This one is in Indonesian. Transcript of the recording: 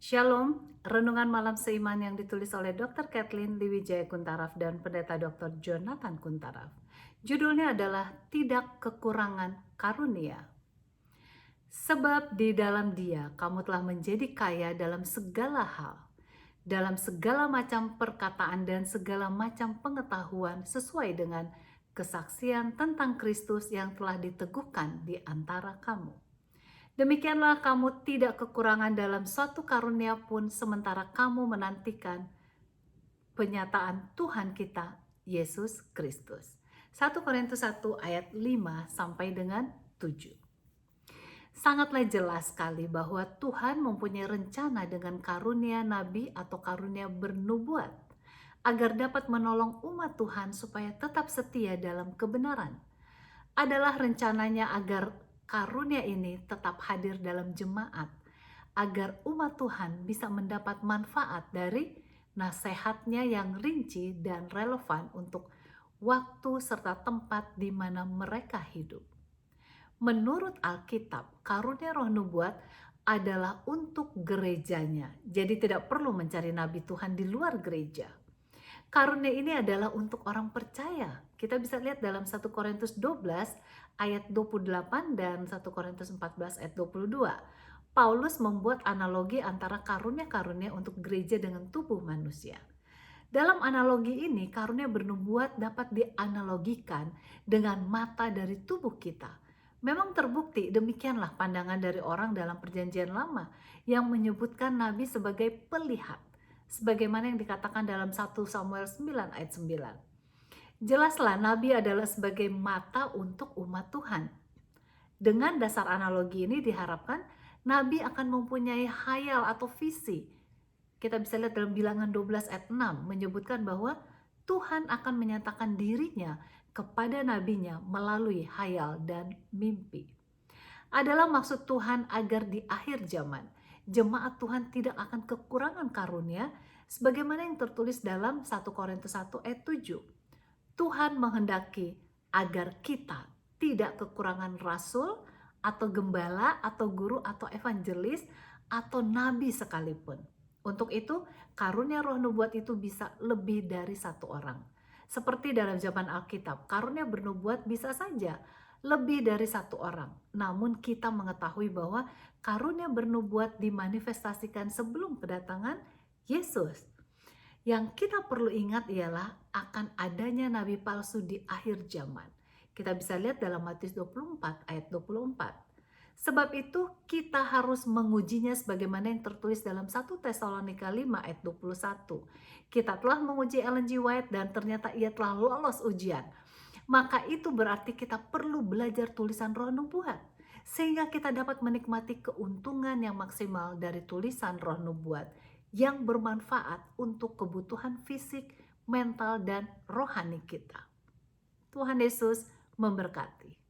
Shalom, renungan malam seiman yang ditulis oleh Dr. Kathleen Liwijaya Kuntaraf dan Pendeta Dr. Jonathan Kuntaraf. Judulnya adalah Tidak Kekurangan Karunia. Sebab di dalam Dia kamu telah menjadi kaya dalam segala hal, dalam segala macam perkataan dan segala macam pengetahuan sesuai dengan kesaksian tentang Kristus yang telah diteguhkan di antara kamu. Demikianlah kamu tidak kekurangan dalam suatu karunia pun sementara kamu menantikan penyataan Tuhan kita, Yesus Kristus. 1 Korintus 1 ayat 5 sampai dengan 7. Sangatlah jelas sekali bahwa Tuhan mempunyai rencana dengan karunia nabi atau karunia bernubuat agar dapat menolong umat Tuhan supaya tetap setia dalam kebenaran. Adalah rencananya agar karunia ini tetap hadir dalam jemaat, agar umat Tuhan bisa mendapat manfaat dari nasihatnya yang rinci dan relevan untuk waktu serta tempat di mana mereka hidup. Menurut Alkitab, karunia roh nubuat adalah untuk gerejanya, jadi tidak perlu mencari nabi Tuhan di luar gereja. Karunia ini adalah untuk orang percaya. Kita bisa lihat dalam 1 Korintus 12 ayat 28 dan 1 Korintus 14 ayat 22. Paulus membuat analogi antara karunia-karunia untuk gereja dengan tubuh manusia. Dalam analogi ini, karunia bernubuat dapat dianalogikan dengan mata dari tubuh kita. Memang terbukti demikianlah pandangan dari orang dalam perjanjian lama yang menyebutkan nabi sebagai pelihat, sebagaimana yang dikatakan dalam 1 Samuel 9 ayat 9. Jelaslah nabi adalah sebagai mata untuk umat Tuhan. Dengan dasar analogi ini diharapkan nabi akan mempunyai khayal atau visi. Kita bisa lihat dalam Bilangan 12 ayat 6 menyebutkan bahwa Tuhan akan menyatakan dirinya kepada nabinya melalui khayal dan mimpi. Adalah maksud Tuhan agar di akhir zaman jemaat Tuhan tidak akan kekurangan karunia sebagaimana yang tertulis dalam 1 Korintus 1 ayat 7. Tuhan menghendaki agar kita tidak kekurangan rasul atau gembala atau guru atau evangelis atau nabi sekalipun. Untuk itu, karunia roh nubuat itu bisa lebih dari satu orang. Seperti dalam zaman Alkitab, karunia bernubuat bisa saja lebih dari satu orang. Namun kita mengetahui bahwa karunia bernubuat dimanifestasikan sebelum kedatangan Yesus. Yang kita perlu ingat ialah akan adanya nabi palsu di akhir zaman. Kita bisa lihat dalam Matius 24 ayat 24. Sebab itu kita harus mengujinya sebagaimana yang tertulis dalam 1 Tesalonika 5 ayat 21. Kita telah menguji Ellen G. White dan ternyata ia telah lolos ujian. Maka itu berarti kita perlu belajar tulisan roh nubuat, sehingga kita dapat menikmati keuntungan yang maksimal dari tulisan roh nubuat yang bermanfaat untuk kebutuhan fisik, mental, dan rohani kita. Tuhan Yesus memberkati.